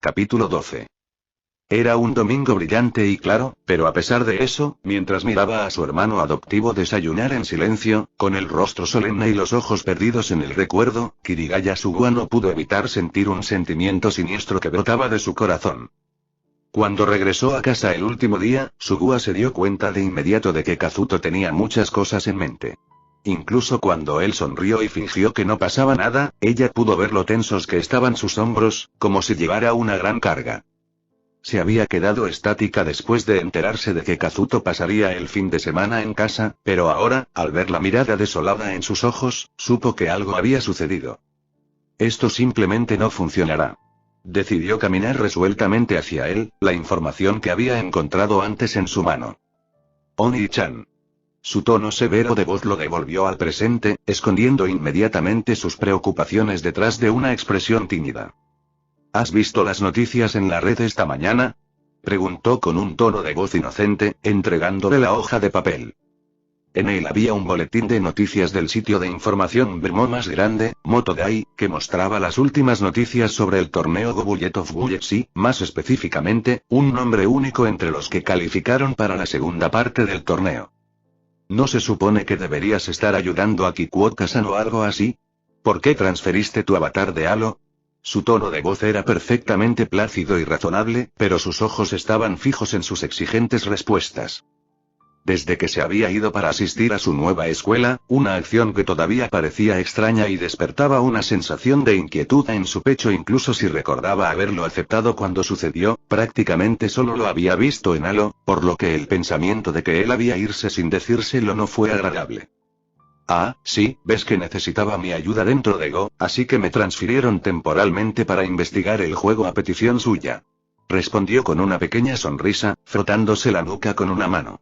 Capítulo 12. Era un domingo brillante y claro, pero a pesar de eso, mientras miraba a su hermano adoptivo desayunar en silencio, con el rostro solemne y los ojos perdidos en el recuerdo, Kirigaya Sugua no pudo evitar sentir un sentimiento siniestro que brotaba de su corazón. Cuando regresó a casa el último día, Sugua se dio cuenta de inmediato de que Kazuto tenía muchas cosas en mente. Incluso cuando él sonrió y fingió que no pasaba nada, ella pudo ver lo tensos que estaban sus hombros, como si llevara una gran carga. Se había quedado estática después de enterarse de que Kazuto pasaría el fin de semana en casa, pero ahora, al ver la mirada desolada en sus ojos, supo que algo había sucedido. Esto simplemente no funcionará. Decidió caminar resueltamente hacia él, la información que había encontrado antes en su mano. Oni-chan. Su tono severo de voz lo devolvió al presente, escondiendo inmediatamente sus preocupaciones detrás de una expresión tímida. ¿Has visto las noticias en la red esta mañana?, preguntó con un tono de voz inocente, entregándole la hoja de papel. En él había un boletín de noticias del sitio de información Bremo más grande, Motodai, que mostraba las últimas noticias sobre el torneo Go Bullet of Bulletsy, más específicamente, un nombre único entre los que calificaron para la segunda parte del torneo. ¿No se supone que deberías estar ayudando a Kikuoka-san o algo así? ¿Por qué transferiste tu avatar de Halo? Su tono de voz era perfectamente plácido y razonable, pero sus ojos estaban fijos en sus exigentes respuestas. Desde que se había ido para asistir a su nueva escuela, una acción que todavía parecía extraña y despertaba una sensación de inquietud en su pecho incluso si recordaba haberlo aceptado cuando sucedió, prácticamente solo lo había visto en Halo, por lo que el pensamiento de que él había irse sin decírselo no fue agradable. Ah, sí, ves que necesitaba mi ayuda dentro de Go, así que me transfirieron temporalmente para investigar el juego a petición suya. Respondió con una pequeña sonrisa, frotándose la nuca con una mano.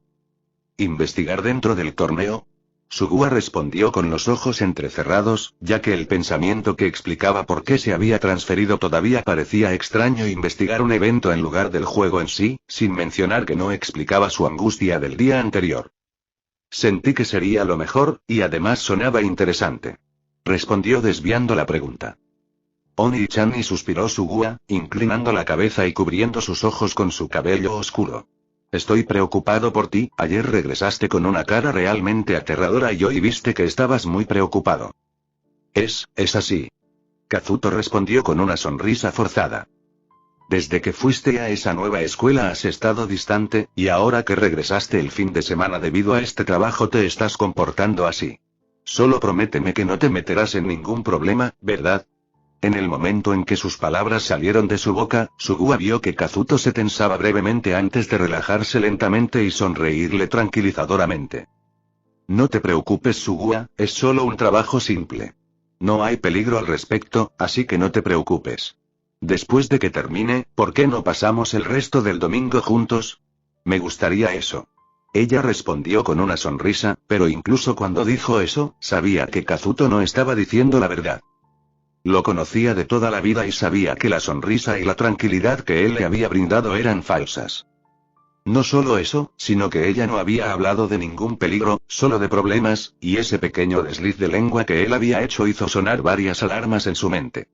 ¿Investigar dentro del torneo? Sugua respondió con los ojos entrecerrados, ya que el pensamiento que explicaba por qué se había transferido todavía parecía extraño investigar un evento en lugar del juego en sí, sin mencionar que no explicaba su angustia del día anterior. Sentí que sería lo mejor, y además sonaba interesante. Respondió desviando la pregunta. Oni-chan, y suspiró Sugua, inclinando la cabeza y cubriendo sus ojos con su cabello oscuro. Estoy preocupado por ti, ayer regresaste con una cara realmente aterradora y hoy viste que estabas muy preocupado. Es así. Kazuto respondió con una sonrisa forzada. Desde que fuiste a esa nueva escuela has estado distante, y ahora que regresaste el fin de semana debido a este trabajo te estás comportando así. Solo prométeme que no te meterás en ningún problema, ¿verdad? En el momento en que sus palabras salieron de su boca, Sugua vio que Kazuto se tensaba brevemente antes de relajarse lentamente y sonreírle tranquilizadoramente. No te preocupes, Sugua, es solo un trabajo simple. No hay peligro al respecto, así que no te preocupes. Después de que termine, ¿por qué no pasamos el resto del domingo juntos? Me gustaría eso. Ella respondió con una sonrisa, pero incluso cuando dijo eso, sabía que Kazuto no estaba diciendo la verdad. Lo conocía de toda la vida y sabía que la sonrisa y la tranquilidad que él le había brindado eran falsas. No solo eso, sino que ella no había hablado de ningún peligro, solo de problemas, y ese pequeño desliz de lengua que él había hecho hizo sonar varias alarmas en su mente.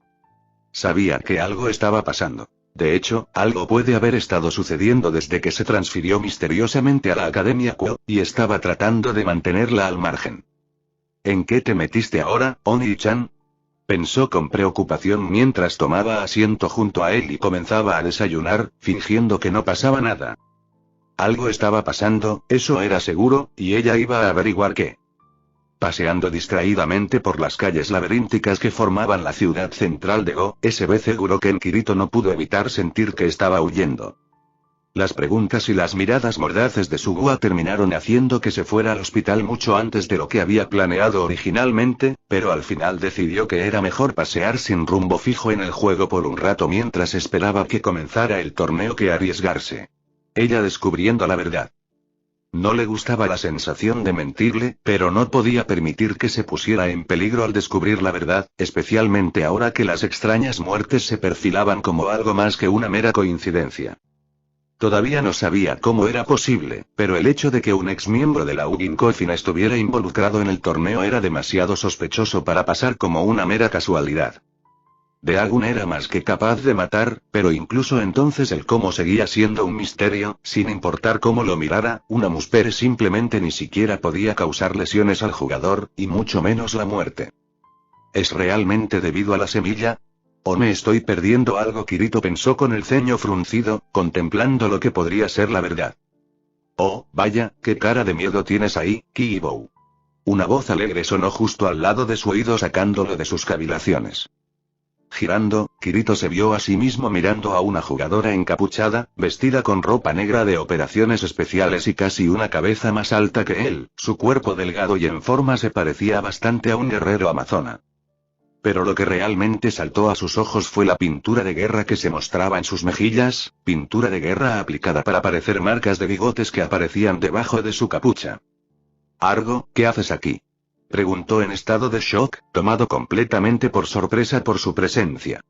Sabía que algo estaba pasando. De hecho, algo puede haber estado sucediendo desde que se transfirió misteriosamente a la Academia Kuo, y estaba tratando de mantenerla al margen. ¿En qué te metiste ahora, Oni-chan? Pensó con preocupación mientras tomaba asiento junto a él y comenzaba a desayunar, fingiendo que no pasaba nada. Algo estaba pasando, eso era seguro, y ella iba a averiguar qué. Paseando distraídamente por las calles laberínticas que formaban la ciudad central de Go, SB Guroken Kirito no pudo evitar sentir que estaba huyendo. Las preguntas y las miradas mordaces de Sugua terminaron haciendo que se fuera al hospital mucho antes de lo que había planeado originalmente, pero al final decidió que era mejor pasear sin rumbo fijo en el juego por un rato mientras esperaba que comenzara el torneo que arriesgarse. Ella descubriendo la verdad. No le gustaba la sensación de mentirle, pero no podía permitir que se pusiera en peligro al descubrir la verdad, especialmente ahora que las extrañas muertes se perfilaban como algo más que una mera coincidencia. Todavía no sabía cómo era posible, pero el hecho de que un exmiembro de la Ugin Coffin estuviera involucrado en el torneo era demasiado sospechoso para pasar como una mera casualidad. Dagon era más que capaz de matar, pero incluso entonces el cómo seguía siendo un misterio, sin importar cómo lo mirara, una muspere simplemente ni siquiera podía causar lesiones al jugador, y mucho menos la muerte. ¿Es realmente debido a la semilla? ¿O me estoy perdiendo algo? Kirito pensó con el ceño fruncido, contemplando lo que podría ser la verdad. Oh, vaya, qué cara de miedo tienes ahí, Kiibou. Una voz alegre sonó justo al lado de su oído sacándolo de sus cavilaciones. Girando, Kirito se vio a sí mismo mirando a una jugadora encapuchada, vestida con ropa negra de operaciones especiales y casi una cabeza más alta que él, su cuerpo delgado y en forma se parecía bastante a un guerrero amazona. Pero lo que realmente saltó a sus ojos fue la pintura de guerra que se mostraba en sus mejillas, pintura de guerra aplicada para parecer marcas de bigotes que aparecían debajo de su capucha. «Argo, ¿qué haces aquí?», preguntó en estado de shock, tomado completamente por sorpresa por su presencia.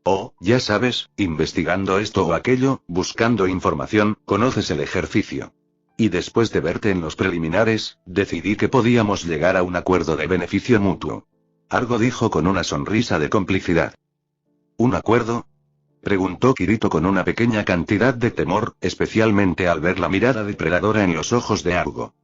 «Oh, ya sabes, investigando esto o aquello, buscando información, conoces el ejercicio. Y después de verte en los preliminares, decidí que podíamos llegar a un acuerdo de beneficio mutuo». Argo dijo con una sonrisa de complicidad. ¿Un acuerdo?, preguntó Kirito con una pequeña cantidad de temor, especialmente al ver la mirada depredadora en los ojos de Argo.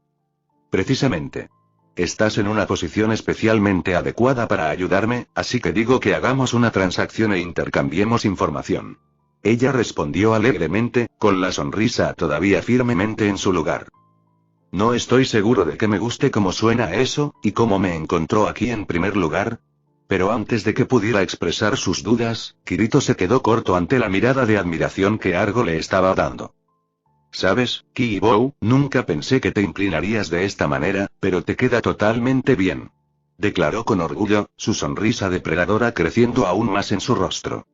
Precisamente. Estás en una posición especialmente adecuada para ayudarme, así que digo que hagamos una transacción e intercambiemos información. Ella respondió alegremente, con la sonrisa todavía firmemente en su lugar. No estoy seguro de que me guste cómo suena eso, y cómo me encontró aquí en primer lugar. Pero antes de que pudiera expresar sus dudas, Kirito se quedó corto ante la mirada de admiración que Argo le estaba dando. ¿Sabes, Kiibou? Nunca pensé que te inclinarías de esta manera, pero te queda totalmente bien. Declaró con orgullo, su sonrisa depredadora creciendo aún más en su rostro.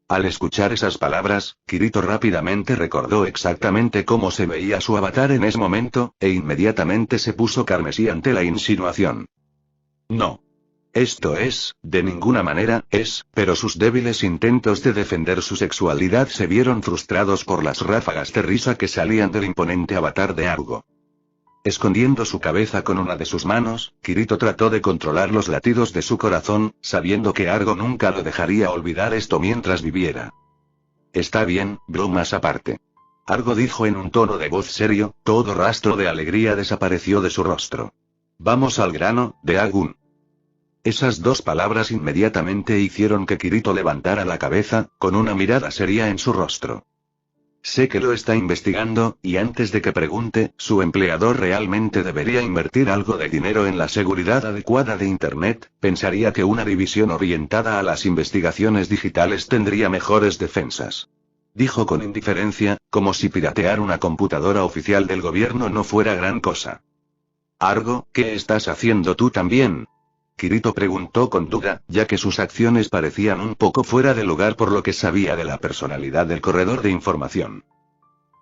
Al escuchar esas palabras, Kirito rápidamente recordó exactamente cómo se veía su avatar en ese momento, e inmediatamente se puso carmesí ante la insinuación. No. Esto es, de ninguna manera, pero sus débiles intentos de defender su sexualidad se vieron frustrados por las ráfagas de risa que salían del imponente avatar de Argo. Escondiendo su cabeza con una de sus manos, Kirito trató de controlar los latidos de su corazón, sabiendo que Argo nunca lo dejaría olvidar esto mientras viviera. Está bien, bromas aparte. Argo dijo en un tono de voz serio, todo rastro de alegría desapareció de su rostro. Vamos al grano, Dagon. Esas dos palabras inmediatamente hicieron que Kirito levantara la cabeza, con una mirada seria en su rostro. Sé que lo está investigando, y antes de que pregunte, su empleador realmente debería invertir algo de dinero en la seguridad adecuada de Internet, pensaría que una división orientada a las investigaciones digitales tendría mejores defensas. Dijo con indiferencia, como si piratear una computadora oficial del gobierno no fuera gran cosa. Argo, ¿qué estás haciendo tú también?, Kirito preguntó con duda, ya que sus acciones parecían un poco fuera de lugar por lo que sabía de la personalidad del corredor de información.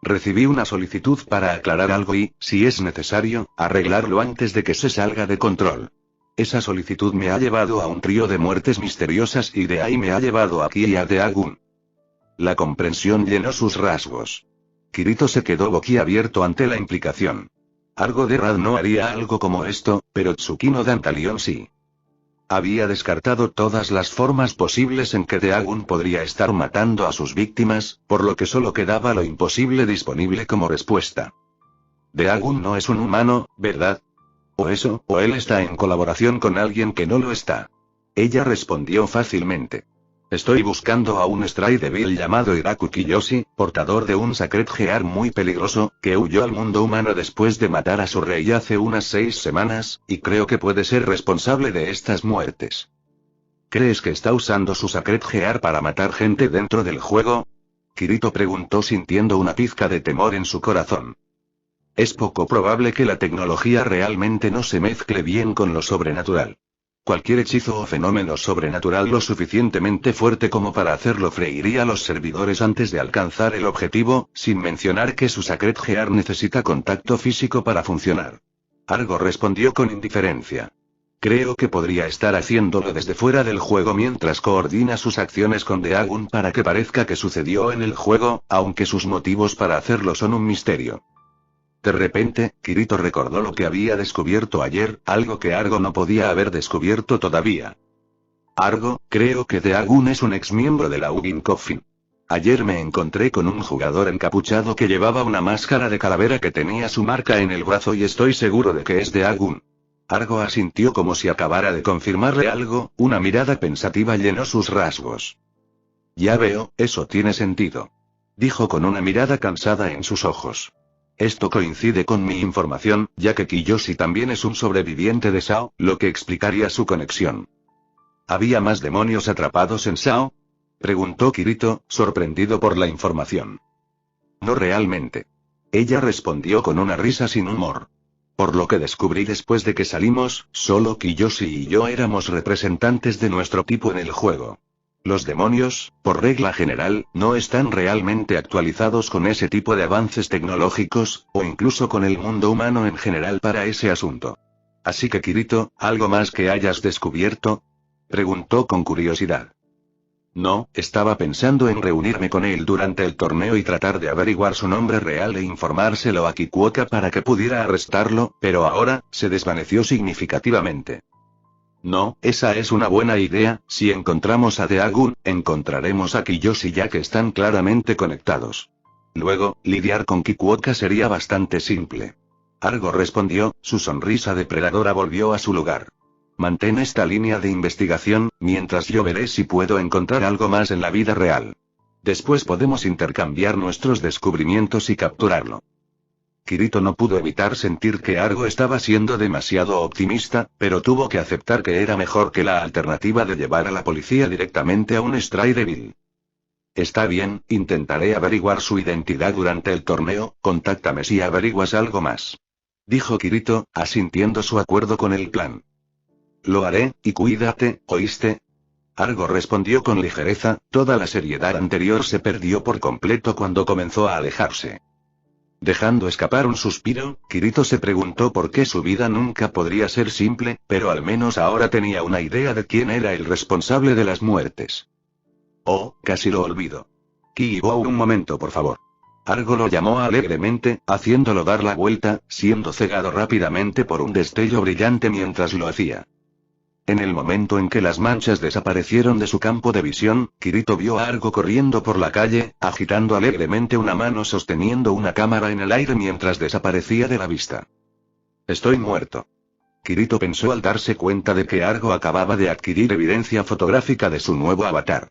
Recibí una solicitud para aclarar algo y, si es necesario, arreglarlo antes de que se salga de control. Esa solicitud me ha llevado a un trío de muertes misteriosas y de ahí me ha llevado aquí y a Dagon. La comprensión llenó sus rasgos. Kirito se quedó boquiabierto ante la implicación. Argo de Rad no haría algo como esto, pero Tsukino Dantalion sí. Había descartado todas las formas posibles en que Dagon podría estar matando a sus víctimas, por lo que solo quedaba lo imposible disponible como respuesta. Dagon no es un humano, ¿verdad? O eso, o él está en colaboración con alguien que no lo está. Ella respondió fácilmente. Estoy buscando a un Stray débil llamado Hiraku Kiyoshi, portador de un Sacred Gear muy peligroso, que huyó al mundo humano después de matar a su rey hace unas 6 semanas, y creo que puede ser responsable de estas muertes. ¿Crees que está usando su Sacred Gear para matar gente dentro del juego?, Kirito preguntó sintiendo una pizca de temor en su corazón. Es poco probable que la tecnología realmente no se mezcle bien con lo sobrenatural. Cualquier hechizo o fenómeno sobrenatural lo suficientemente fuerte como para hacerlo freiría a los servidores antes de alcanzar el objetivo, sin mencionar que su Sacred Gear necesita contacto físico para funcionar. Argo respondió con indiferencia. Creo que podría estar haciéndolo desde fuera del juego mientras coordina sus acciones con Dagon para que parezca que sucedió en el juego, aunque sus motivos para hacerlo son un misterio. De repente, Kirito recordó lo que había descubierto ayer, algo que Argo no podía haber descubierto todavía. Argo, creo que Daegun es un ex miembro de la Ugin Coffin. Ayer me encontré con un jugador encapuchado que llevaba una máscara de calavera que tenía su marca en el brazo y estoy seguro de que es Daegun. Argo asintió como si acabara de confirmarle algo, una mirada pensativa llenó sus rasgos. Ya veo, eso tiene sentido. Dijo con una mirada cansada en sus ojos. Esto coincide con mi información, ya que Kiyoshi también es un sobreviviente de Sao, lo que explicaría su conexión. ¿Había más demonios atrapados en Sao? Preguntó Kirito, sorprendido por la información. No realmente. Ella respondió con una risa sin humor. Por lo que descubrí después de que salimos, solo Kiyoshi y yo éramos representantes de nuestro tipo en el juego. Los demonios, por regla general, no están realmente actualizados con ese tipo de avances tecnológicos, o incluso con el mundo humano en general para ese asunto. Así que Kirito, ¿algo más que hayas descubierto? Preguntó con curiosidad. No, estaba pensando en reunirme con él durante el torneo y tratar de averiguar su nombre real e informárselo a Kikuoka para que pudiera arrestarlo, pero ahora, se desvaneció significativamente. No, esa es una buena idea, si encontramos a Daegun, encontraremos a Kiyoshi ya que están claramente conectados. Luego, lidiar con Kikuoka sería bastante simple. Argo respondió, su sonrisa depredadora volvió a su lugar. Mantén esta línea de investigación, mientras yo veré si puedo encontrar algo más en la vida real. Después podemos intercambiar nuestros descubrimientos y capturarlo. Kirito no pudo evitar sentir que Argo estaba siendo demasiado optimista, pero tuvo que aceptar que era mejor que la alternativa de llevar a la policía directamente a un Stray Devil. Está bien, intentaré averiguar su identidad durante el torneo, contáctame si averiguas algo más. Dijo Kirito, asintiendo su acuerdo con el plan. Lo haré, y cuídate, ¿oíste? Argo respondió con ligereza, toda la seriedad anterior se perdió por completo cuando comenzó a alejarse. Dejando escapar un suspiro, Kirito se preguntó por qué su vida nunca podría ser simple, pero al menos ahora tenía una idea de quién era el responsable de las muertes. Oh, casi lo olvido. Kiibo, un momento por favor. Argo lo llamó alegremente, haciéndolo dar la vuelta, siendo cegado rápidamente por un destello brillante mientras lo hacía. En el momento en que las manchas desaparecieron de su campo de visión, Kirito vio a Argo corriendo por la calle, agitando alegremente una mano sosteniendo una cámara en el aire mientras desaparecía de la vista. Estoy muerto. Kirito pensó al darse cuenta de que Argo acababa de adquirir evidencia fotográfica de su nuevo avatar.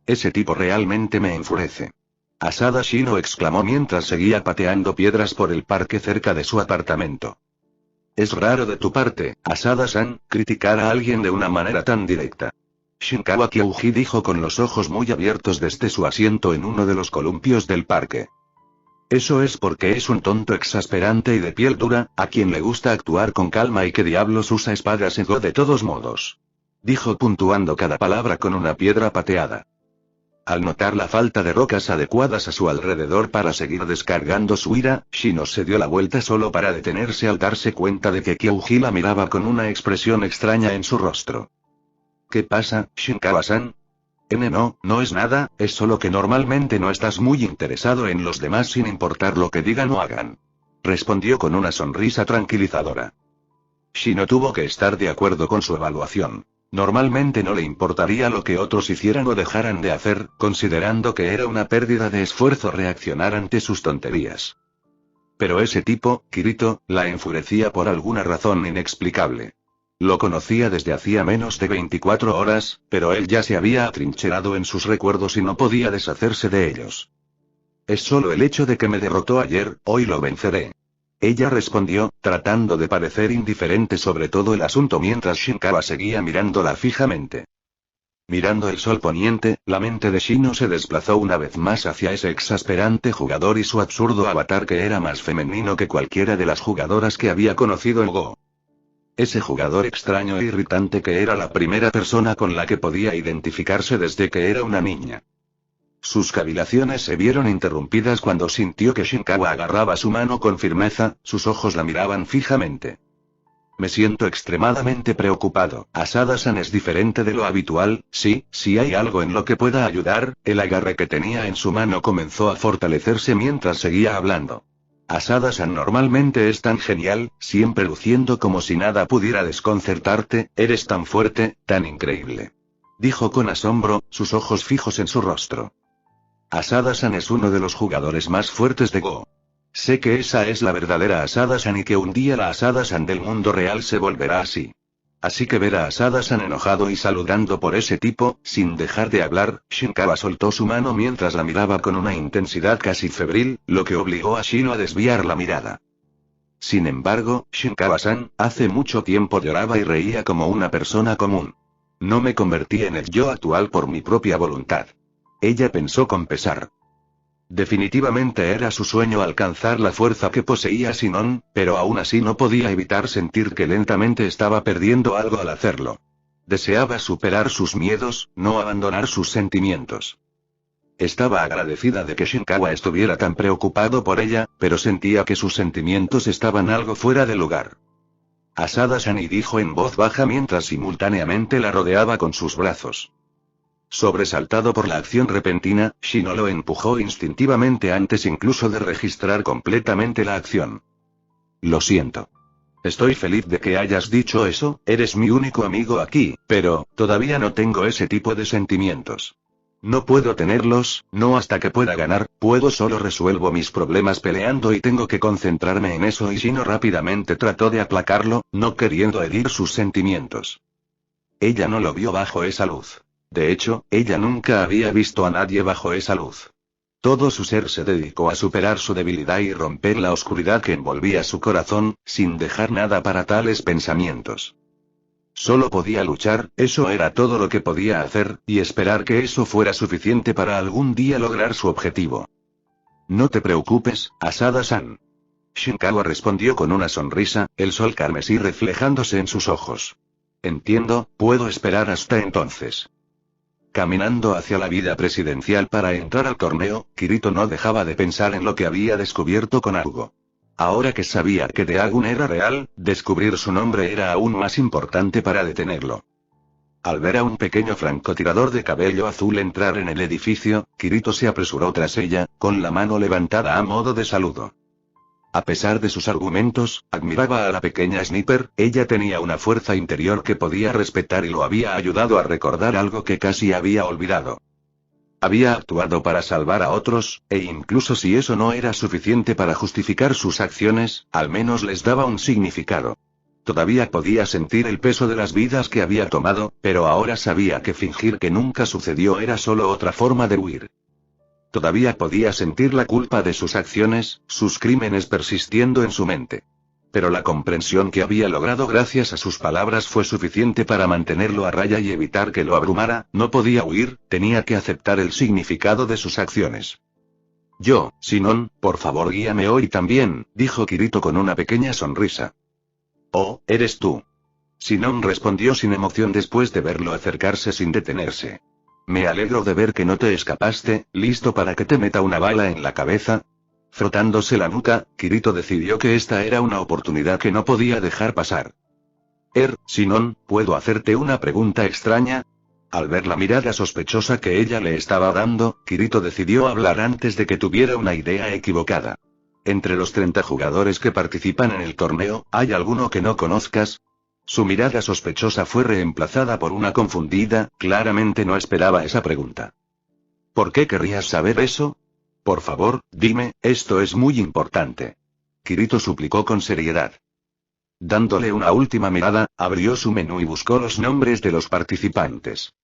Ese tipo realmente me enfurece. Asada Shino exclamó mientras seguía pateando piedras por el parque cerca de su apartamento. Es raro de tu parte, Asada-san, criticar a alguien de una manera tan directa. Shinkawa Kyouji dijo con los ojos muy abiertos desde su asiento en uno de los columpios del parque. Eso es porque es un tonto exasperante y de piel dura, a quien le gusta actuar con calma y que diablos usa espadas ego de todos modos. Dijo puntuando cada palabra con una piedra pateada. Al notar la falta de rocas adecuadas a su alrededor para seguir descargando su ira, Shino se dio la vuelta solo para detenerse al darse cuenta de que Kyouji la miraba con una expresión extraña en su rostro. ¿Qué pasa, Shinkawa-san? No es nada, es solo que normalmente no estás muy interesado en los demás sin importar lo que digan o hagan. Respondió con una sonrisa tranquilizadora. Shino tuvo que estar de acuerdo con su evaluación. Normalmente no le importaría lo que otros hicieran o dejaran de hacer, considerando que era una pérdida de esfuerzo reaccionar ante sus tonterías. Pero ese tipo, Kirito, la enfurecía por alguna razón inexplicable. Lo conocía desde hacía menos de 24 horas, pero él ya se había atrincherado en sus recuerdos y no podía deshacerse de ellos. Es solo el hecho de que me derrotó ayer, hoy lo venceré. Ella respondió, tratando de parecer indiferente sobre todo el asunto mientras Shinkawa seguía mirándola fijamente. Mirando el sol poniente, la mente de Shino se desplazó una vez más hacia ese exasperante jugador y su absurdo avatar que era más femenino que cualquiera de las jugadoras que había conocido en Go. Ese jugador extraño e irritante que era la primera persona con la que podía identificarse desde que era una niña. Sus cavilaciones se vieron interrumpidas cuando sintió que Shinkawa agarraba su mano con firmeza, sus ojos la miraban fijamente. Me siento extremadamente preocupado, Asada-san es diferente de lo habitual, sí, si hay algo en lo que pueda ayudar, el agarre que tenía en su mano comenzó a fortalecerse mientras seguía hablando. Asada-san normalmente es tan genial, siempre luciendo como si nada pudiera desconcertarte, eres tan fuerte, tan increíble. dijo con asombro, sus ojos fijos en su rostro. Asada-san es uno de los jugadores más fuertes de Go. Sé que esa es la verdadera Asada-san y que un día la Asada-san del mundo real se volverá así. Así que ver a Asada-san enojado y saludando por ese tipo, sin dejar de hablar, Shinkawa soltó su mano mientras la miraba con una intensidad casi febril, lo que obligó a Shino a desviar la mirada. Sin embargo, Shinkawa-san, hace mucho tiempo lloraba y reía como una persona común. No me convertí en el yo actual por mi propia voluntad. Ella pensó con pesar. Definitivamente era su sueño alcanzar la fuerza que poseía Sinon, pero aún así no podía evitar sentir que lentamente estaba perdiendo algo al hacerlo. Deseaba superar sus miedos, no abandonar sus sentimientos. Estaba agradecida de que Shinkawa estuviera tan preocupado por ella, pero sentía que sus sentimientos estaban algo fuera de lugar. Asada-san, dijo en voz baja mientras simultáneamente la rodeaba con sus brazos. Sobresaltado por la acción repentina, Shino lo empujó instintivamente antes incluso de registrar completamente la acción. Lo siento. Estoy feliz de que hayas dicho eso, eres mi único amigo aquí, pero, todavía no tengo ese tipo de sentimientos. No puedo tenerlos, no hasta que pueda ganar, solo resuelvo mis problemas peleando y tengo que concentrarme en eso. Y Shino rápidamente trató de aplacarlo, no queriendo herir sus sentimientos. Ella no lo vio bajo esa luz. De hecho, ella nunca había visto a nadie bajo esa luz. Todo su ser se dedicó a superar su debilidad y romper la oscuridad que envolvía su corazón, sin dejar nada para tales pensamientos. Solo podía luchar, eso era todo lo que podía hacer, y esperar que eso fuera suficiente para algún día lograr su objetivo. No te preocupes, Asada-san. Shinkawa respondió con una sonrisa, el sol carmesí reflejándose en sus ojos. Entiendo, puedo esperar hasta entonces. Caminando hacia la vida presidencial para entrar al torneo, Kirito no dejaba de pensar en lo que había descubierto con Arugo. Ahora que sabía que Deagun era real, descubrir su nombre era aún más importante para detenerlo. Al ver a un pequeño francotirador de cabello azul entrar en el edificio, Kirito se apresuró tras ella, con la mano levantada a modo de saludo. A pesar de sus argumentos, admiraba a la pequeña sniper, ella tenía una fuerza interior que podía respetar y lo había ayudado a recordar algo que casi había olvidado. Había actuado para salvar a otros, e incluso si eso no era suficiente para justificar sus acciones, al menos les daba un significado. Todavía podía sentir el peso de las vidas que había tomado, pero ahora sabía que fingir que nunca sucedió era solo otra forma de huir. Todavía podía sentir la culpa de sus acciones, sus crímenes persistiendo en su mente. Pero la comprensión que había logrado gracias a sus palabras fue suficiente para mantenerlo a raya y evitar que lo abrumara. No podía huir, tenía que aceptar el significado de sus acciones. Yo, Sinon, por favor guíame hoy también, dijo Kirito con una pequeña sonrisa. Oh, eres tú. Sinon respondió sin emoción después de verlo acercarse sin detenerse. Me alegro de ver que no te escapaste, ¿listo para que te meta una bala en la cabeza? Frotándose la nuca, Kirito decidió que esta era una oportunidad que no podía dejar pasar. Sinon, ¿puedo hacerte una pregunta extraña? Al ver la mirada sospechosa que ella le estaba dando, Kirito decidió hablar antes de que tuviera una idea equivocada. Entre los 30 jugadores que participan en el torneo, ¿hay alguno que no conozcas? Su mirada sospechosa fue reemplazada por una confundida, claramente no esperaba esa pregunta. ¿Por qué querrías saber eso? Por favor, dime, esto es muy importante. Kirito suplicó con seriedad. Dándole una última mirada, abrió su menú y buscó los nombres de los participantes.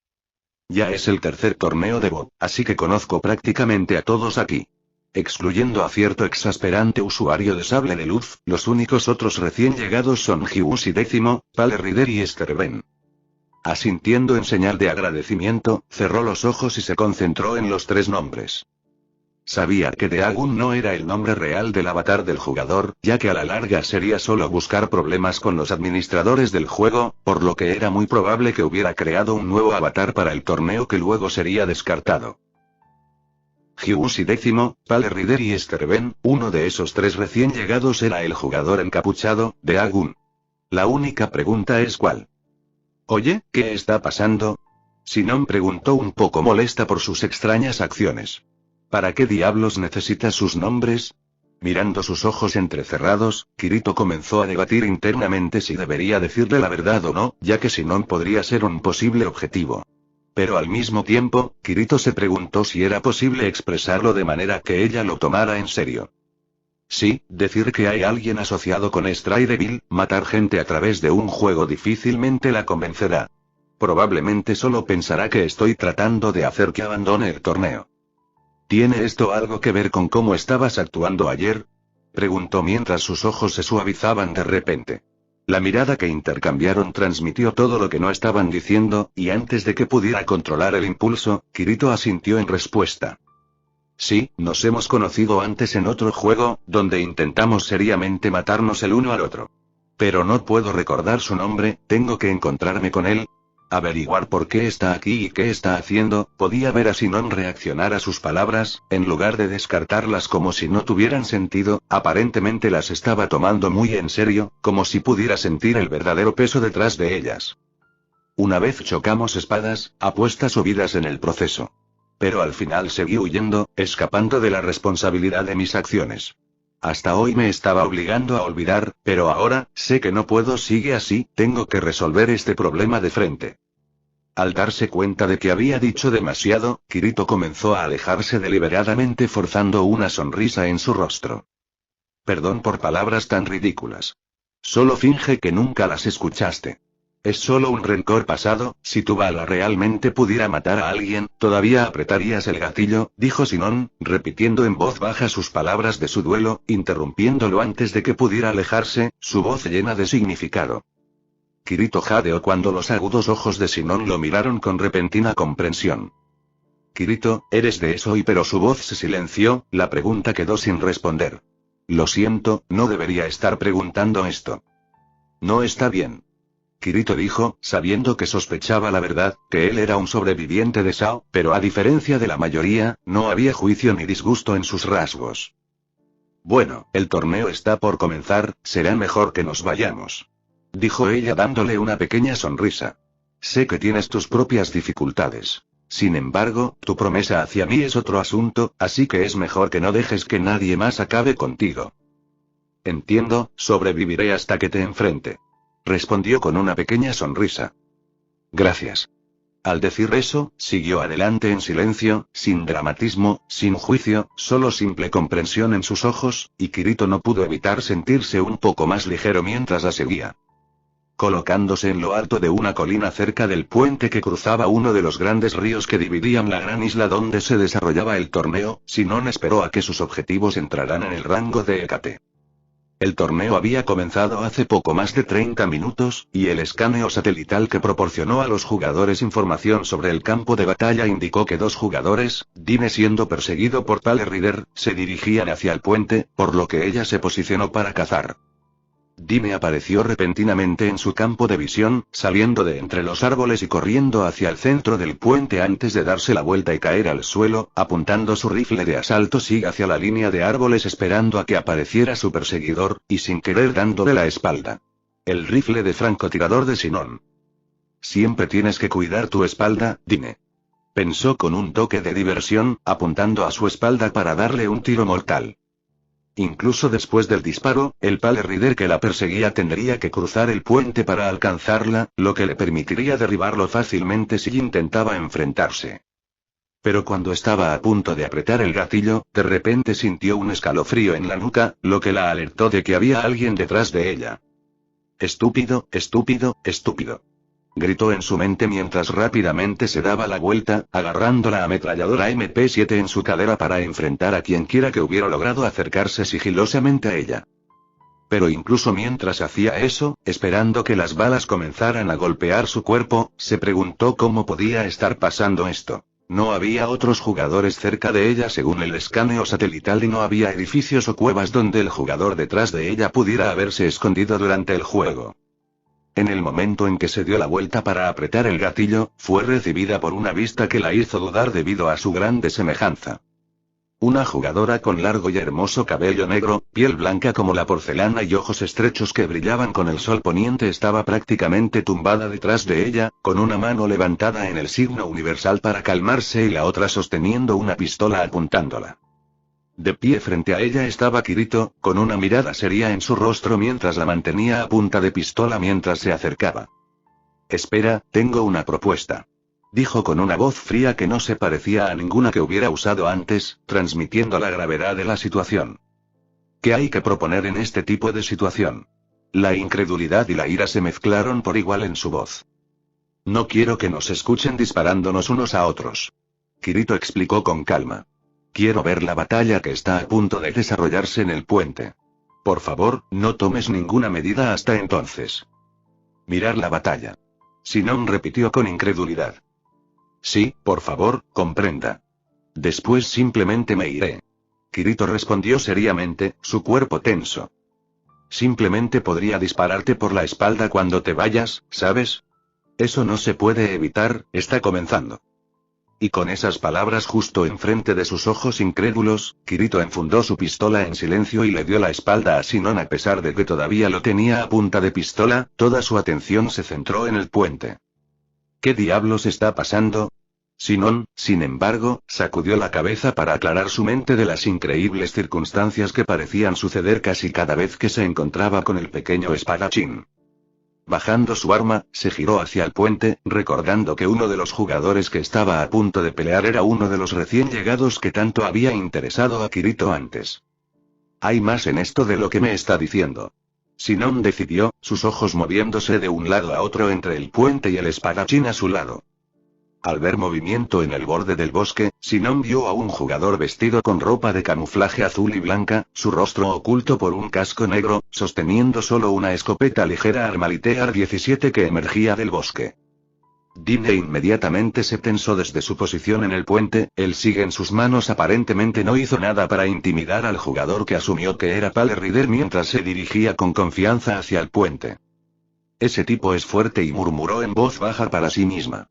Ya es el tercer torneo de Bo, así que conozco prácticamente a todos aquí. Excluyendo a cierto exasperante usuario de sable de luz, los únicos otros recién llegados son Hyuushi X, Pale Rider y Sterben. Asintiendo en señal de agradecimiento, cerró los ojos y se concentró en los 3 nombres. Sabía que Deagun no era el nombre real del avatar del jugador, ya que a la larga sería solo buscar problemas con los administradores del juego, por lo que era muy probable que hubiera creado un nuevo avatar para el torneo que luego sería descartado. Hyuushi X, Pale Rider y Sterben, uno de esos 3 recién llegados era el jugador encapuchado, Deagun. La única pregunta es ¿cuál? Oye, ¿qué está pasando? Sinon preguntó un poco molesta por sus extrañas acciones. ¿Para qué diablos necesita sus nombres? Mirando sus ojos entrecerrados, Kirito comenzó a debatir internamente si debería decirle la verdad o no, ya que Sinon podría ser un posible objetivo. Pero al mismo tiempo, Kirito se preguntó si era posible expresarlo de manera que ella lo tomara en serio. Sí, decir que hay alguien asociado con Stradiville, matar gente a través de un juego difícilmente la convencerá. Probablemente solo pensará que estoy tratando de hacer que abandone el torneo. ¿Tiene esto algo que ver con cómo estabas actuando ayer? Preguntó mientras sus ojos se suavizaban de repente. La mirada que intercambiaron transmitió todo lo que no estaban diciendo, y antes de que pudiera controlar el impulso, Kirito asintió en respuesta. Sí, nos hemos conocido antes en otro juego, donde intentamos seriamente matarnos el uno al otro. Pero no puedo recordar su nombre, tengo que encontrarme con él. Averiguar por qué está aquí y qué está haciendo. Podía ver a Sinon reaccionar a sus palabras, en lugar de descartarlas como si no tuvieran sentido, aparentemente las estaba tomando muy en serio, como si pudiera sentir el verdadero peso detrás de ellas. Una vez chocamos espadas, apuestas subidas en el proceso. Pero al final seguí huyendo, escapando de la responsabilidad de mis acciones. Hasta hoy me estaba obligando a olvidar, pero ahora, sé que no puedo, sigue así, tengo que resolver este problema de frente. Al darse cuenta de que había dicho demasiado, Kirito comenzó a alejarse deliberadamente forzando una sonrisa en su rostro. Perdón por palabras tan ridículas. Solo finge que nunca las escuchaste. Es solo un rencor pasado. Si tu bala realmente pudiera matar a alguien, todavía apretarías el gatillo, dijo Sinon, repitiendo en voz baja sus palabras de su duelo, interrumpiéndolo antes de que pudiera alejarse, su voz llena de significado. Kirito jadeó cuando los agudos ojos de Sinon lo miraron con repentina comprensión. Kirito, eres de eso, pero su voz se silenció, la pregunta quedó sin responder. Lo siento, no debería estar preguntando esto. No está bien. Kirito dijo, sabiendo que sospechaba la verdad, que él era un sobreviviente de Sao, pero a diferencia de la mayoría, no había juicio ni disgusto en sus rasgos. Bueno, el torneo está por comenzar, será mejor que nos vayamos. Dijo ella dándole una pequeña sonrisa. Sé que tienes tus propias dificultades. Sin embargo, tu promesa hacia mí es otro asunto, así que es mejor que no dejes que nadie más acabe contigo. Entiendo, sobreviviré hasta que te enfrente. Respondió con una pequeña sonrisa. Gracias. Al decir eso, siguió adelante en silencio, sin dramatismo, sin juicio, solo simple comprensión en sus ojos, y Kirito no pudo evitar sentirse un poco más ligero mientras la seguía. Colocándose en lo alto de una colina cerca del puente que cruzaba uno de los grandes ríos que dividían la gran isla donde se desarrollaba el torneo, Sinon esperó a que sus objetivos entraran en el rango de Hécate. El torneo había comenzado hace poco más de 30 minutos, y el escaneo satelital que proporcionó a los jugadores información sobre el campo de batalla indicó que 2 jugadores, Dime siendo perseguido por Pale Rider, se dirigían hacia el puente, por lo que ella se posicionó para cazar. Dime apareció repentinamente en su campo de visión, saliendo de entre los árboles y corriendo hacia el centro del puente antes de darse la vuelta y caer al suelo, apuntando su rifle de asalto SIG hacia la línea de árboles esperando a que apareciera su perseguidor, y sin querer dándole la espalda. El rifle de francotirador de Sinon. Siempre tienes que cuidar tu espalda, Dime. Pensó con un toque de diversión, apuntando a su espalda para darle un tiro mortal. Incluso después del disparo, el Pale Rider que la perseguía tendría que cruzar el puente para alcanzarla, lo que le permitiría derribarlo fácilmente si intentaba enfrentarse. Pero cuando estaba a punto de apretar el gatillo, de repente sintió un escalofrío en la nuca, lo que la alertó de que había alguien detrás de ella. Estúpido, estúpido, estúpido. Gritó en su mente mientras rápidamente se daba la vuelta, agarrando la ametralladora MP7 en su cadera para enfrentar a quien quiera que hubiera logrado acercarse sigilosamente a ella. Pero incluso mientras hacía eso, esperando que las balas comenzaran a golpear su cuerpo, se preguntó cómo podía estar pasando esto. No había otros jugadores cerca de ella según el escaneo satelital y no había edificios o cuevas donde el jugador detrás de ella pudiera haberse escondido durante el juego. En el momento en que se dio la vuelta para apretar el gatillo, fue recibida por una vista que la hizo dudar debido a su grande semejanza. Una jugadora con largo y hermoso cabello negro, piel blanca como la porcelana y ojos estrechos que brillaban con el sol poniente estaba prácticamente tumbada detrás de ella, con una mano levantada en el signo universal para calmarse y la otra sosteniendo una pistola apuntándola. De pie frente a ella estaba Kirito, con una mirada seria en su rostro mientras la mantenía a punta de pistola mientras se acercaba. Espera, tengo una propuesta. Dijo con una voz fría que no se parecía a ninguna que hubiera usado antes, transmitiendo la gravedad de la situación. ¿Qué hay que proponer en este tipo de situación? La incredulidad y la ira se mezclaron por igual en su voz. No quiero que nos escuchen disparándonos unos a otros. Kirito explicó con calma. Quiero ver la batalla que está a punto de desarrollarse en el puente. Por favor, no tomes ninguna medida hasta entonces. Mirar la batalla. Sinon repitió con incredulidad. Sí, por favor, comprenda. Después simplemente me iré. Kirito respondió seriamente, su cuerpo tenso. Simplemente podría dispararte por la espalda cuando te vayas, ¿sabes? Eso no se puede evitar, está comenzando. Y con esas palabras justo enfrente de sus ojos incrédulos, Kirito enfundó su pistola en silencio y le dio la espalda a Sinon a pesar de que todavía lo tenía a punta de pistola, toda su atención se centró en el puente. ¿Qué diablos está pasando? Sinon, sin embargo, sacudió la cabeza para aclarar su mente de las increíbles circunstancias que parecían suceder casi cada vez que se encontraba con el pequeño espadachín. Bajando su arma, se giró hacia el puente, recordando que uno de los jugadores que estaba a punto de pelear era uno de los recién llegados que tanto había interesado a Kirito antes. Hay más en esto de lo que me está diciendo. Sinon decidió, sus ojos moviéndose de un lado a otro entre el puente y el espadachín a su lado. Al ver movimiento en el borde del bosque, Sinon vio a un jugador vestido con ropa de camuflaje azul y blanca, su rostro oculto por un casco negro, sosteniendo solo una escopeta ligera Armalite AR-17 que emergía del bosque. Dine inmediatamente se tensó desde su posición en el puente, el SIG en sus manos aparentemente no hizo nada para intimidar al jugador que asumió que era Pale Rider mientras se dirigía con confianza hacia el puente. Ese tipo es fuerte y murmuró en voz baja para sí misma.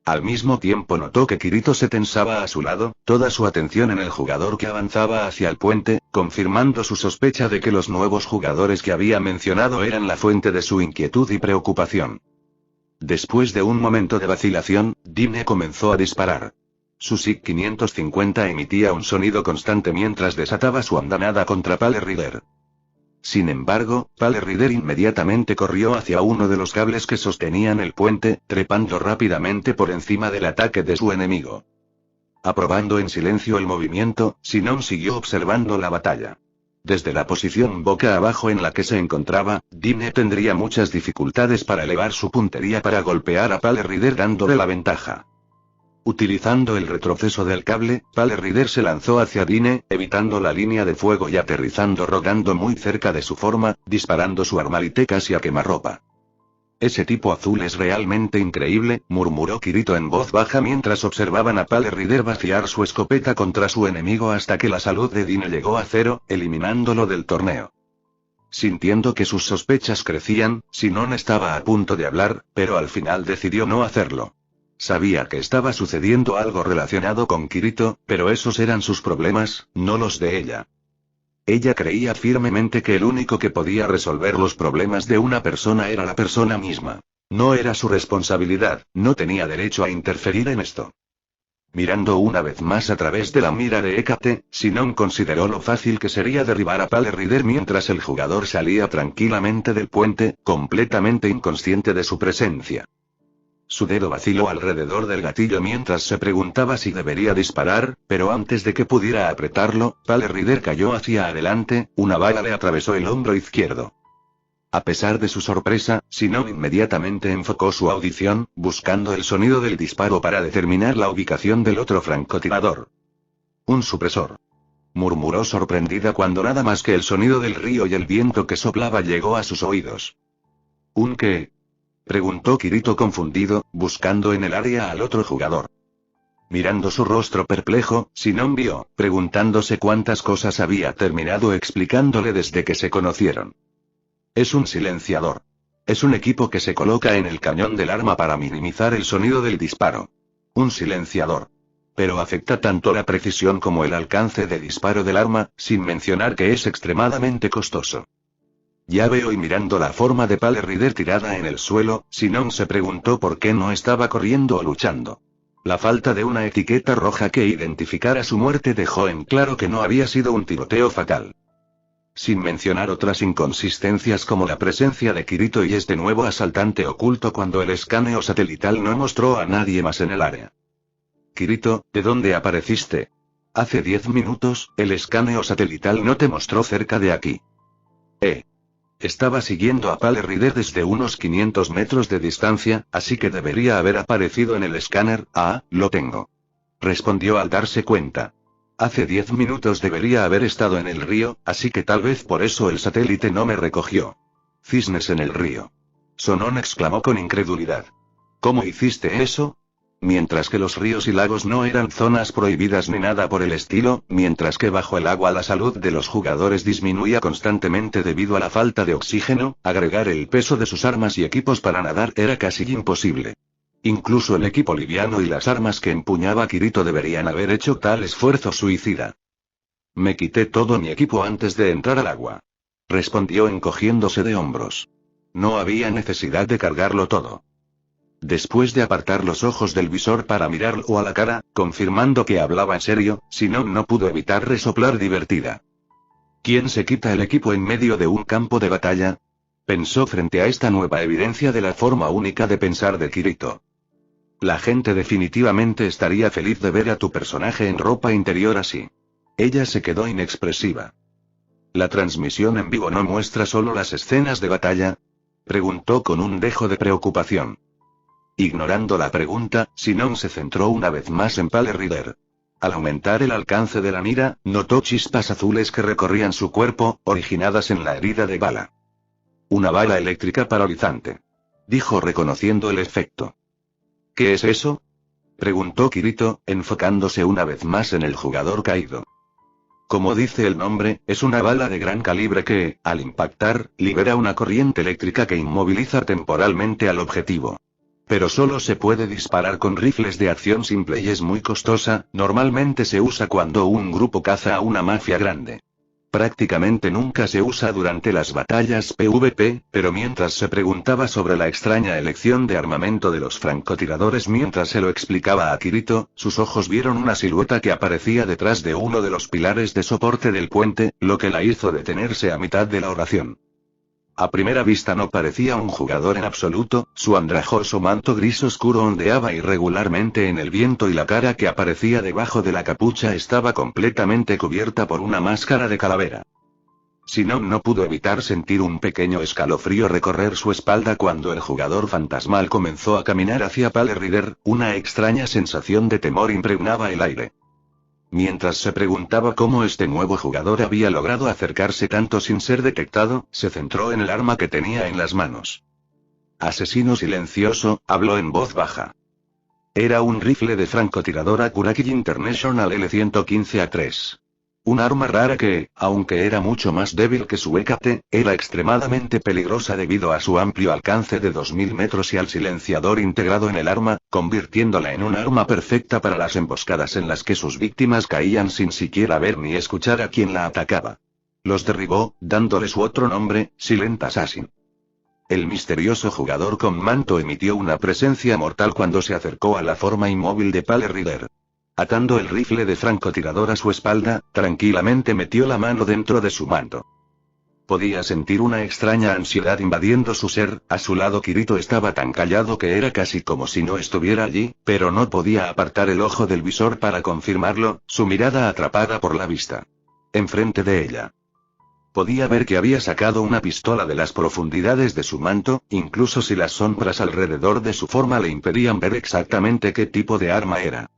Al mismo tiempo notó que Kirito se tensaba a su lado, toda su atención en el jugador que avanzaba hacia el puente, confirmando su sospecha de que los nuevos jugadores que había mencionado eran la fuente de su inquietud y preocupación. Después de un momento de vacilación, Dine comenzó a disparar. Su SIG 550 emitía un sonido constante mientras desataba su andanada contra Pale Rider. Sin embargo, Pale Rider inmediatamente corrió hacia uno de los cables que sostenían el puente, trepando rápidamente por encima del ataque de su enemigo. Aprobando en silencio el movimiento, Sinon siguió observando la batalla. Desde la posición boca abajo en la que se encontraba, Dine tendría muchas dificultades para elevar su puntería para golpear a Pale Rider dándole la ventaja. Utilizando el retroceso del cable, Pale Rider se lanzó hacia Dine, evitando la línea de fuego y aterrizando rodando muy cerca de su forma, disparando su Armalite casi a quemarropa. Ese tipo azul es realmente increíble, murmuró Kirito en voz baja mientras observaban a Pale Rider vaciar su escopeta contra su enemigo hasta que la salud de Dine llegó a cero, eliminándolo del torneo. Sintiendo que sus sospechas crecían, Sinon estaba a punto de hablar, pero al final decidió no hacerlo. Sabía que estaba sucediendo algo relacionado con Kirito, pero esos eran sus problemas, no los de ella. Ella creía firmemente que el único que podía resolver los problemas de una persona era la persona misma. No era su responsabilidad, no tenía derecho a interferir en esto. Mirando una vez más a través de la mira de Hécate, Sinon consideró lo fácil que sería derribar a Pale Rider mientras el jugador salía tranquilamente del puente, completamente inconsciente de su presencia. Su dedo vaciló alrededor del gatillo mientras se preguntaba si debería disparar, pero antes de que pudiera apretarlo, Pale Rider cayó hacia adelante, una bala le atravesó el hombro izquierdo. A pesar de su sorpresa, Sinon inmediatamente enfocó su audición, buscando el sonido del disparo para determinar la ubicación del otro francotirador. Un supresor. Murmuró sorprendida cuando nada más que el sonido del río y el viento que soplaba llegó a sus oídos. ¿Un qué? Preguntó Kirito confundido, buscando en el área al otro jugador. Mirando su rostro perplejo, Sinon vio, preguntándose cuántas cosas había terminado explicándole desde que se conocieron. Es un silenciador. Es un equipo que se coloca en el cañón del arma para minimizar el sonido del disparo. Un silenciador. Pero afecta tanto la precisión como el alcance de disparo del arma, sin mencionar que es extremadamente costoso. Ya veo y mirando la forma de Pale Rider tirada en el suelo, Sinon se preguntó por qué no estaba corriendo o luchando. La falta de una etiqueta roja que identificara su muerte dejó en claro que no había sido un tiroteo fatal. sin mencionar otras inconsistencias como la presencia de Kirito y este nuevo asaltante oculto cuando el escaneo satelital no mostró a nadie más en el área. Kirito, ¿de dónde apareciste? Hace 10 minutos, el escaneo satelital no te mostró cerca de aquí. Estaba siguiendo a Pale Rider desde unos 500 metros de distancia, así que debería haber aparecido en el escáner. Ah, lo tengo. Respondió al darse cuenta. Hace 10 minutos debería haber estado en el río, así que tal vez por eso el satélite no me recogió. Cisnes en el río. Sonon exclamó con incredulidad. ¿Cómo hiciste eso? Mientras que los ríos y lagos no eran zonas prohibidas ni nada por el estilo, mientras que bajo el agua la salud de los jugadores disminuía constantemente debido a la falta de oxígeno, agregar el peso de sus armas y equipos para nadar era casi imposible. Incluso el equipo liviano y las armas que empuñaba Kirito deberían haber hecho tal esfuerzo suicida. Me quité todo mi equipo antes de entrar al agua. Respondió encogiéndose de hombros. No había necesidad de cargarlo todo. Después de apartar los ojos del visor para mirarlo a la cara, confirmando que hablaba en serio, Sinon no pudo evitar resoplar divertida. ¿Quién se quita el equipo en medio de un campo de batalla? Pensó frente a esta nueva evidencia de la forma única de pensar de Kirito. La gente definitivamente estaría feliz de ver a tu personaje en ropa interior así. Ella se quedó inexpresiva. ¿La transmisión en vivo no muestra solo las escenas de batalla? Preguntó con un dejo de preocupación. Ignorando la pregunta, Sinon se centró una vez más en Pale Rider. Al aumentar el alcance de la mira, notó chispas azules que recorrían su cuerpo, originadas en la herida de bala. Una bala eléctrica paralizante. Dijo reconociendo el efecto. ¿Qué es eso? Preguntó Kirito, enfocándose una vez más en el jugador caído. Como dice el nombre, es una bala de gran calibre que, al impactar, libera una corriente eléctrica que inmoviliza temporalmente al objetivo. Pero solo se puede disparar con rifles de acción simple y es muy costosa, normalmente se usa cuando un grupo caza a una mafia grande. Prácticamente nunca se usa durante las batallas PvP, pero mientras se preguntaba sobre la extraña elección de armamento de los francotiradores mientras se lo explicaba a Kirito, sus ojos vieron una silueta que aparecía detrás de uno de los pilares de soporte del puente, lo que la hizo detenerse a mitad de la oración. A primera vista no parecía un jugador en absoluto, su andrajoso manto gris oscuro ondeaba irregularmente en el viento y la cara que aparecía debajo de la capucha estaba completamente cubierta por una máscara de calavera. Sinon no pudo evitar sentir un pequeño escalofrío recorrer su espalda cuando el jugador fantasmal comenzó a caminar hacia Pale Rider, una extraña sensación de temor impregnaba el aire. Mientras se preguntaba cómo este nuevo jugador había logrado acercarse tanto sin ser detectado, se centró en el arma que tenía en las manos. Asesino silencioso, habló en voz baja. Era un rifle de francotiradora Kuraki International L115A3. Un arma rara que, aunque era mucho más débil que su EKT, era extremadamente peligrosa debido a su amplio alcance de 2000 metros y al silenciador integrado en el arma, convirtiéndola en un arma perfecta para las emboscadas en las que sus víctimas caían sin siquiera ver ni escuchar a quien la atacaba. Los derribó, dándole su otro nombre, Silent Assassin. El misterioso jugador con manto emitió una presencia mortal cuando se acercó a la forma inmóvil de Pale Rider. Atando el rifle de francotirador a su espalda, tranquilamente metió la mano dentro de su manto. Podía sentir una extraña ansiedad invadiendo su ser, a su lado Kirito estaba tan callado que era casi como si no estuviera allí, pero no podía apartar el ojo del visor para confirmarlo, su mirada atrapada por la vista. Enfrente de ella. Podía ver que había sacado una pistola de las profundidades de su manto, incluso si las sombras alrededor de su forma le impedían ver exactamente qué tipo de arma era.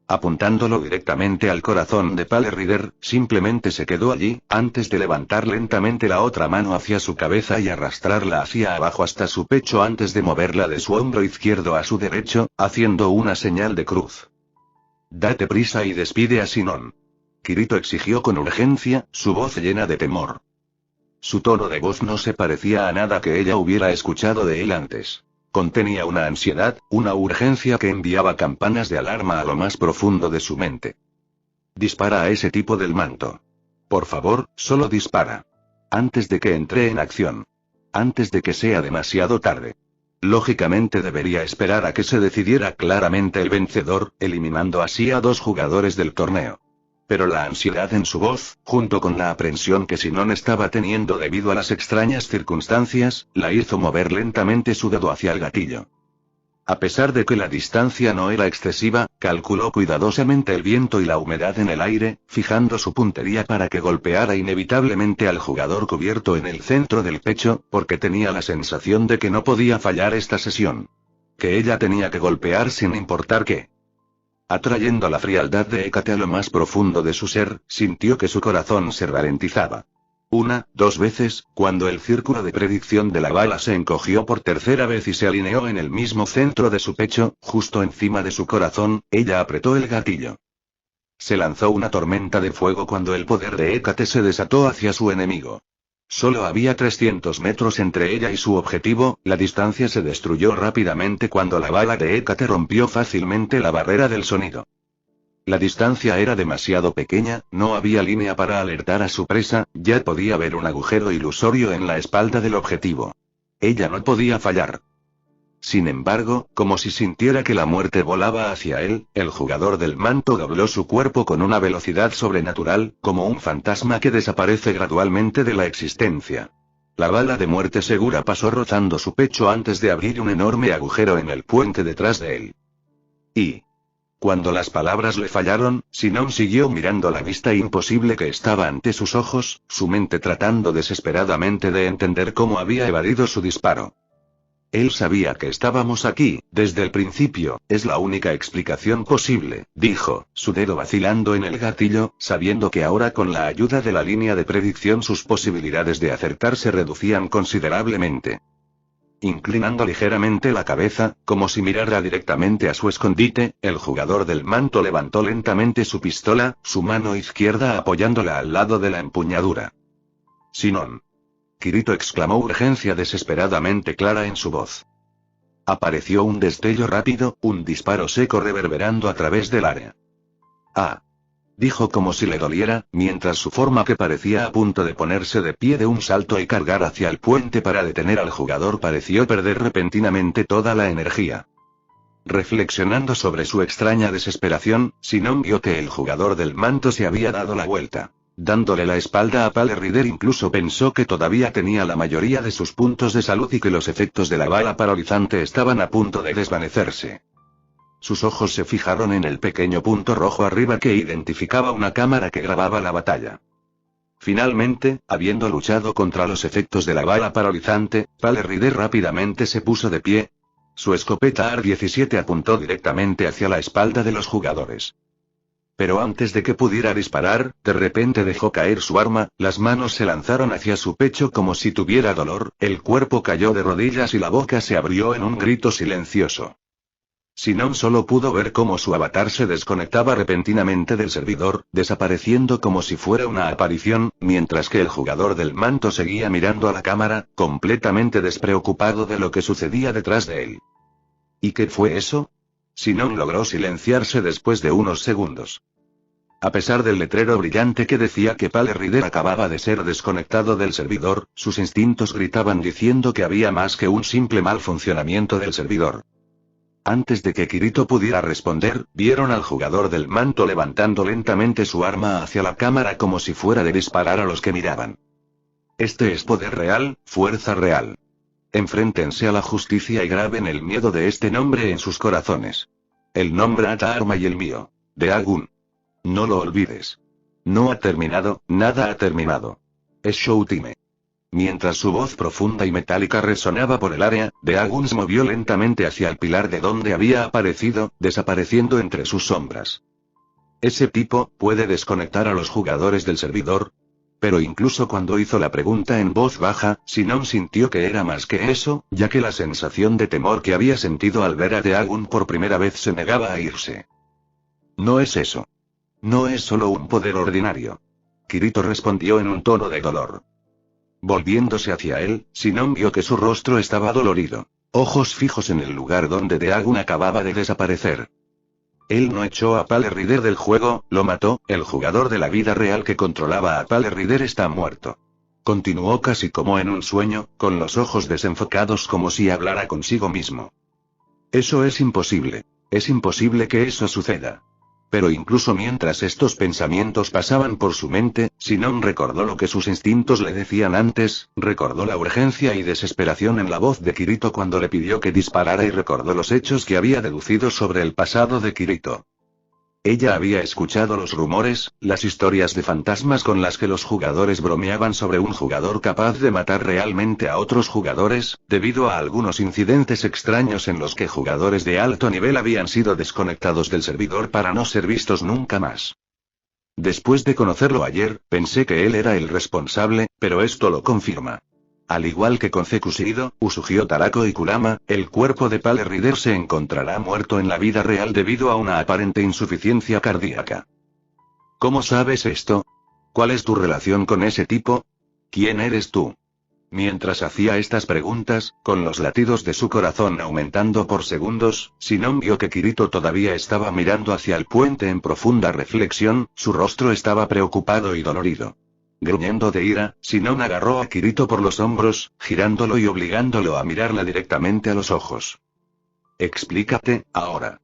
Apuntándolo directamente al corazón de Pale Rider, simplemente se quedó allí, antes de levantar lentamente la otra mano hacia su cabeza y arrastrarla hacia abajo hasta su pecho antes de moverla de su hombro izquierdo a su derecho, haciendo una señal de cruz. Date prisa y despide a Sinon. Kirito exigió con urgencia, su voz llena de temor. Su tono de voz no se parecía a nada que ella hubiera escuchado de él antes. Contenía una ansiedad, una urgencia que enviaba campanas de alarma a lo más profundo de su mente. Dispara a ese tipo del manto. Por favor, solo dispara. Antes de que entre en acción. Antes de que sea demasiado tarde. Lógicamente debería esperar a que se decidiera claramente el vencedor, eliminando así a 2 jugadores del torneo. Pero la ansiedad en su voz, junto con la aprensión que Sinon estaba teniendo debido a las extrañas circunstancias, la hizo mover lentamente su dedo hacia el gatillo. A pesar de que la distancia no era excesiva, calculó cuidadosamente el viento y la humedad en el aire, fijando su puntería para que golpeara inevitablemente al jugador cubierto en el centro del pecho, porque tenía la sensación de que no podía fallar esta sesión. Que ella tenía que golpear sin importar qué. Atrayendo la frialdad de Hécate a lo más profundo de su ser, sintió que su corazón se ralentizaba. Dos veces, cuando el círculo de predicción de la bala se encogió por tercera vez y se alineó en el mismo centro de su pecho, justo encima de su corazón, ella apretó el gatillo. Se lanzó una tormenta de fuego cuando el poder de Hécate se desató hacia su enemigo. Solo había 300 metros entre ella y su objetivo, la distancia se destruyó rápidamente cuando la bala de Hécate rompió fácilmente la barrera del sonido. La distancia era demasiado pequeña, no había línea para alertar a su presa, ya podía ver un agujero ilusorio en la espalda del objetivo. Ella no podía fallar. Sin embargo, como si sintiera que la muerte volaba hacia él, el jugador del manto dobló su cuerpo con una velocidad sobrenatural, como un fantasma que desaparece gradualmente de la existencia. La bala de muerte segura pasó rozando su pecho antes de abrir un enorme agujero en el puente detrás de él. Y cuando las palabras le fallaron, Sinon siguió mirando la vista imposible que estaba ante sus ojos, su mente tratando desesperadamente de entender cómo había evadido su disparo. Él sabía que estábamos aquí, desde el principio, es la única explicación posible, dijo, su dedo vacilando en el gatillo, sabiendo que ahora con la ayuda de la línea de predicción sus posibilidades de acertar se reducían considerablemente. Inclinando ligeramente la cabeza, como si mirara directamente a su escondite, el jugador del manto levantó lentamente su pistola, su mano izquierda apoyándola al lado de la empuñadura. Sinon. Kirito exclamó urgencia desesperadamente clara en su voz. Apareció un destello rápido, un disparo seco reverberando a través del área. Ah. Dijo como si le doliera, mientras su forma que parecía a punto de ponerse de pie de un salto y cargar hacia el puente para detener al jugador pareció perder repentinamente toda la energía. Reflexionando sobre su extraña desesperación, Sinon vio que el jugador del manto se había dado la vuelta. Dándole la espalda a Pale Rider incluso pensó que todavía tenía la mayoría de sus puntos de salud y que los efectos de la bala paralizante estaban a punto de desvanecerse. Sus ojos se fijaron en el pequeño punto rojo arriba que identificaba una cámara que grababa la batalla. Finalmente, habiendo luchado contra los efectos de la bala paralizante, Pale Rider rápidamente se puso de pie. Su escopeta AR-17 apuntó directamente hacia la espalda de los jugadores. Pero antes de que pudiera disparar, de repente dejó caer su arma, las manos se lanzaron hacia su pecho como si tuviera dolor, el cuerpo cayó de rodillas y la boca se abrió en un grito silencioso. Sinon solo pudo ver cómo su avatar se desconectaba repentinamente del servidor, desapareciendo como si fuera una aparición, mientras que el jugador del manto seguía mirando a la cámara, completamente despreocupado de lo que sucedía detrás de él. ¿Y qué fue eso? Sinon logró silenciarse después de unos segundos. A pesar del letrero brillante que decía que Pale Rider acababa de ser desconectado del servidor, sus instintos gritaban diciendo que había más que un simple mal funcionamiento del servidor. Antes de que Kirito pudiera responder, vieron al jugador del manto levantando lentamente su arma hacia la cámara como si fuera de disparar a los que miraban. Este es poder real, fuerza real. Enfréntense a la justicia y graben el miedo de este nombre en sus corazones. El nombre ata arma y el mío. Daegun. No lo olvides. No ha terminado, nada ha terminado. Es Showtime. Mientras su voz profunda y metálica resonaba por el área, Daegun se movió lentamente hacia el pilar de donde había aparecido, desapareciendo entre sus sombras. Ese tipo puede desconectar a los jugadores del servidor. Pero incluso cuando hizo la pregunta en voz baja, Sinon sintió que era más que eso, ya que la sensación de temor que había sentido al ver a Daegun por primera vez se negaba a irse. No es eso. No es solo un poder ordinario. Kirito respondió en un tono de dolor. Volviéndose hacia él, Sinon vio que su rostro estaba dolorido. Ojos fijos en el lugar donde Daegun acababa de desaparecer. Él no echó a Pale Rider del juego, lo mató, el jugador de la vida real que controlaba a Pale Rider está muerto. Continuó casi como en un sueño, con los ojos desenfocados como si hablara consigo mismo. Eso es imposible. Es imposible que eso suceda. Pero incluso mientras estos pensamientos pasaban por su mente, Sinon recordó lo que sus instintos le decían antes, recordó la urgencia y desesperación en la voz de Kirito cuando le pidió que disparara y recordó los hechos que había deducido sobre el pasado de Kirito. Ella había escuchado los rumores, las historias de fantasmas con las que los jugadores bromeaban sobre un jugador capaz de matar realmente a otros jugadores, debido a algunos incidentes extraños en los que jugadores de alto nivel habían sido desconectados del servidor para no ser vistos nunca más. Después de conocerlo ayer, pensé que él era el responsable, pero esto lo confirma. Al igual que con Zekushiro, Usugio Tarako y Kurama, el cuerpo de Pale Rider se encontrará muerto en la vida real debido a una aparente insuficiencia cardíaca. ¿Cómo sabes esto? ¿Cuál es tu relación con ese tipo? ¿Quién eres tú? Mientras hacía estas preguntas, con los latidos de su corazón aumentando por segundos, Sinon vio que Kirito todavía estaba mirando hacia el puente en profunda reflexión, su rostro estaba preocupado y dolorido. Gruñendo de ira, Sinon agarró a Kirito por los hombros, girándolo y obligándolo a mirarla directamente a los ojos. Explícate, ahora.